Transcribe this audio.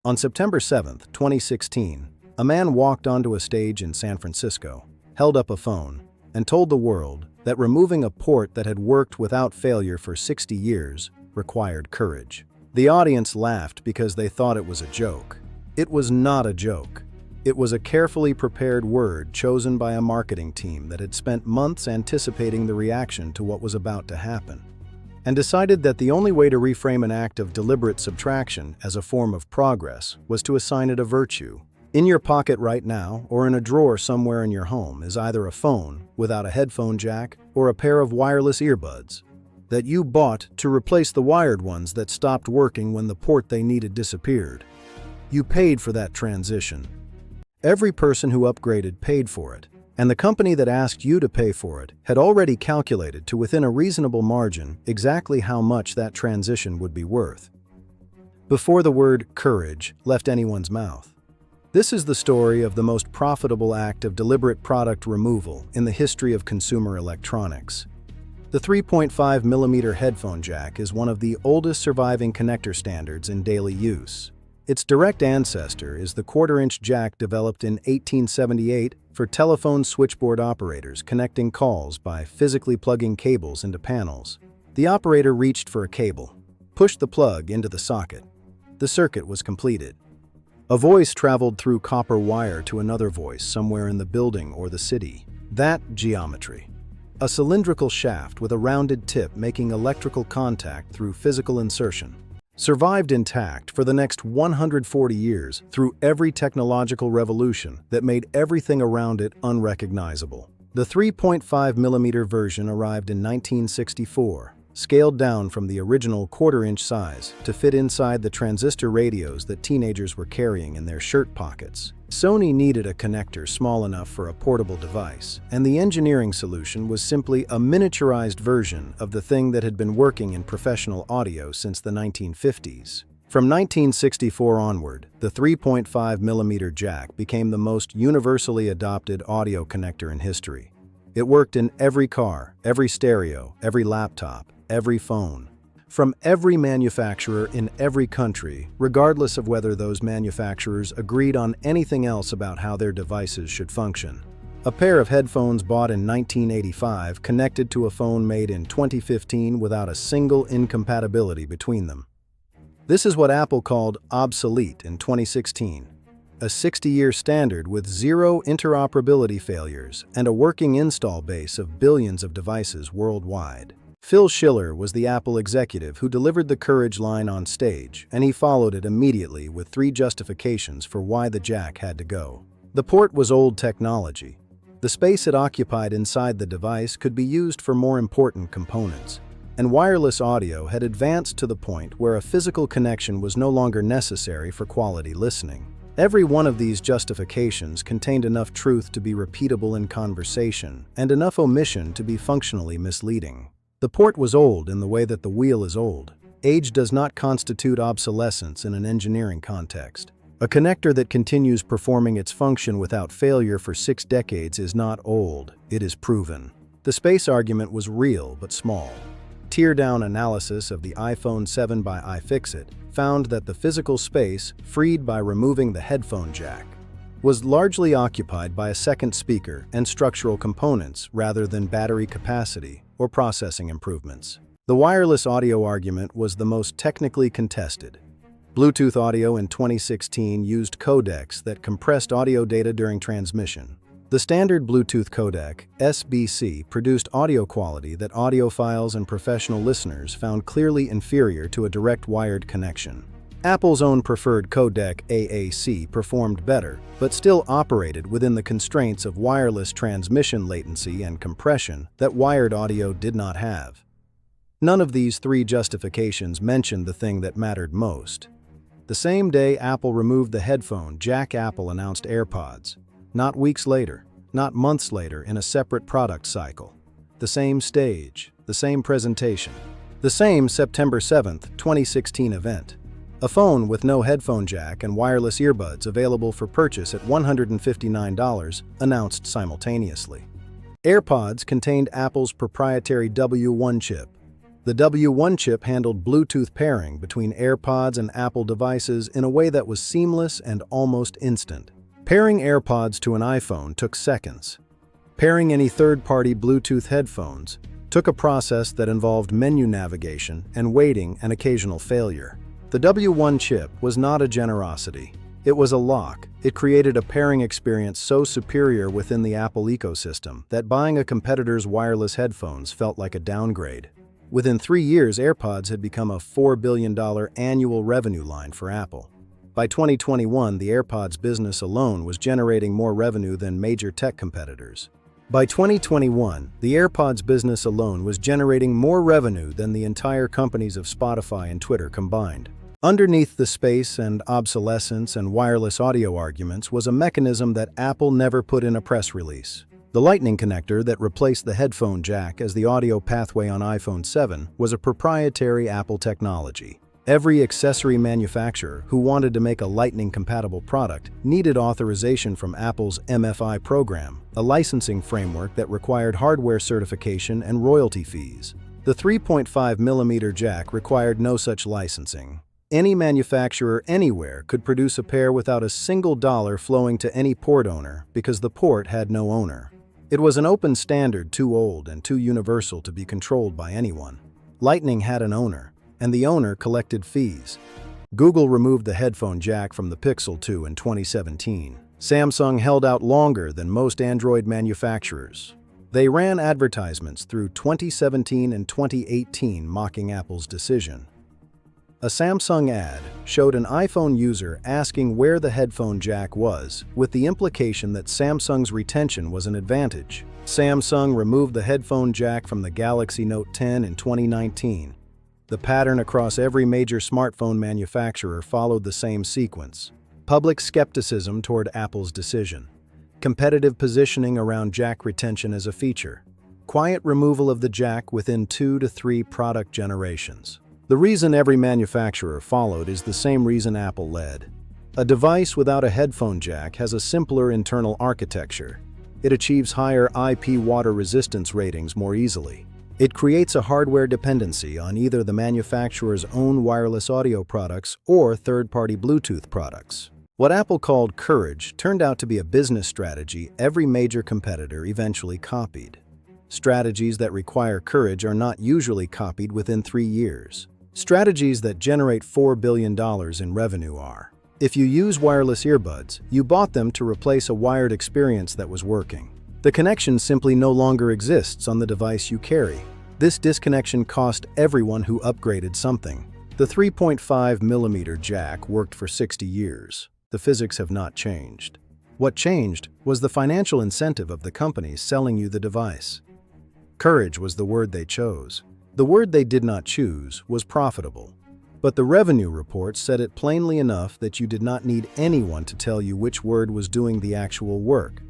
On September 7, 2016, a man walked onto a stage in San Francisco, held up a phone, and told the world that removing a port that had worked without failure for 60 years required courage. The audience laughed because they thought it was a joke. It was not a joke. It was a carefully prepared word chosen by a marketing team that had spent months anticipating the reaction to what was about to happen, and decided that the only way to reframe an act of deliberate subtraction as a form of progress was to assign it a virtue. In your pocket right now, or in a drawer somewhere in your home, is either a phone without a headphone jack or a pair of wireless earbuds that you bought to replace the wired ones that stopped working when the port they needed disappeared. You paid for that transition. Every person who upgraded paid for it, and the company that asked you to pay for it had already calculated to within a reasonable margin exactly how much that transition would be worth, before the word courage left anyone's mouth. This is the story of the most profitable act of deliberate product removal in the history of consumer electronics. The 3.5mm headphone jack is one of the oldest surviving connector standards in daily use. Its direct ancestor is the quarter-inch jack developed in 1878 for telephone switchboard operators connecting calls by physically plugging cables into panels. The operator reached for a cable, pushed the plug into the socket. The circuit was completed. A voice traveled through copper wire to another voice somewhere in the building or the city. That geometry. A cylindrical shaft with a rounded tip making electrical contact through physical insertion, survived intact for the next 140 years through every technological revolution that made everything around it unrecognizable. The 3.5mm version arrived in 1964, scaled down from the original quarter-inch size to fit inside the transistor radios that teenagers were carrying in their shirt pockets. Sony needed a connector small enough for a portable device, and the engineering solution was simply a miniaturized version of the thing that had been working in professional audio since the 1950s. From 1964 onward, the 3.5mm jack became the most universally adopted audio connector in history. It worked in every car, every stereo, every laptop, every phone, from every manufacturer in every country, regardless of whether those manufacturers agreed on anything else about how their devices should function. A pair of headphones bought in 1985 connected to a phone made in 2015 without a single incompatibility between them. This is what Apple called obsolete in 2016. A 60-year standard with zero interoperability failures and a working install base of billions of devices worldwide. Phil Schiller was the Apple executive who delivered the Courage line on stage, and he followed it immediately with 3 justifications for why the jack had to go. The port was old technology. The space it occupied inside the device could be used for more important components, and wireless audio had advanced to the point where a physical connection was no longer necessary for quality listening. Every one of these justifications contained enough truth to be repeatable in conversation and enough omission to be functionally misleading. The port was old in the way that the wheel is old. Age does not constitute obsolescence in an engineering context. A connector that continues performing its function without failure for 6 decades is not old, it is proven. The space argument was real but small. Teardown analysis of the iPhone 7 by iFixit found that the physical space, freed by removing the headphone jack, was largely occupied by a second speaker and structural components rather than battery capacity or processing improvements. The wireless audio argument was the most technically contested. Bluetooth audio in 2016 used codecs that compressed audio data during transmission. The standard Bluetooth codec, SBC, produced audio quality that audiophiles and professional listeners found clearly inferior to a direct wired connection. Apple's own preferred codec, AAC, performed better, but still operated within the constraints of wireless transmission latency and compression that wired audio did not have. None of these 3 justifications mentioned the thing that mattered most. The same day Apple removed the headphone jack, Apple announced AirPods. Not weeks later, not months later in a separate product cycle. The same stage, the same presentation, the same September 7, 2016 event. A phone with no headphone jack and wireless earbuds available for purchase at $159 announced simultaneously. AirPods contained Apple's proprietary W1 chip. The W1 chip handled Bluetooth pairing between AirPods and Apple devices in a way that was seamless and almost instant. Pairing AirPods to an iPhone took seconds. Pairing any third-party Bluetooth headphones took a process that involved menu navigation and waiting and occasional failure. The W1 chip was not a generosity. It was a lock. It created a pairing experience so superior within the Apple ecosystem that buying a competitor's wireless headphones felt like a downgrade. Within 3 years, AirPods had become a $4 billion annual revenue line for Apple. By 2021, the AirPods business alone was generating more revenue than major tech competitors. By 2021, the AirPods business alone was generating more revenue than the entire companies of Spotify and Twitter combined. Underneath the space and obsolescence and wireless audio arguments was a mechanism that Apple never put in a press release. The Lightning connector that replaced the headphone jack as the audio pathway on iPhone 7 was a proprietary Apple technology. Every accessory manufacturer who wanted to make a Lightning-compatible product needed authorization from Apple's MFI program, a licensing framework that required hardware certification and royalty fees. The 3.5mm jack required no such licensing. Any manufacturer anywhere could produce a pair without a single dollar flowing to any port owner because the port had no owner. It was an open standard too old and too universal to be controlled by anyone. Lightning had an owner, and the owner collected fees. Google removed the headphone jack from the Pixel 2 in 2017. Samsung held out longer than most Android manufacturers. They ran advertisements through 2017 and 2018 mocking Apple's decision. A Samsung ad showed an iPhone user asking where the headphone jack was, with the implication that Samsung's retention was an advantage. Samsung removed the headphone jack from the Galaxy Note 10 in 2019. The pattern across every major smartphone manufacturer followed the same sequence. Public skepticism toward Apple's decision. Competitive positioning around jack retention as a feature. Quiet removal of the jack within 2 to 3 product generations. The reason every manufacturer followed is the same reason Apple led. A device without a headphone jack has a simpler internal architecture. It achieves higher IP water resistance ratings more easily. It creates a hardware dependency on either the manufacturer's own wireless audio products or third-party Bluetooth products. What Apple called courage turned out to be a business strategy every major competitor eventually copied. Strategies that require courage are not usually copied within 3 years. Strategies that generate $4 billion in revenue are: if you use wireless earbuds, you bought them to replace a wired experience that was working. The connection simply no longer exists on the device you carry. This disconnection cost everyone who upgraded something. The 3.5mm jack worked for 60 years. The physics have not changed. What changed was the financial incentive of the companies selling you the device. Courage was the word they chose. The word they did not choose was profitable. But the revenue report said it plainly enough that you did not need anyone to tell you which word was doing the actual work.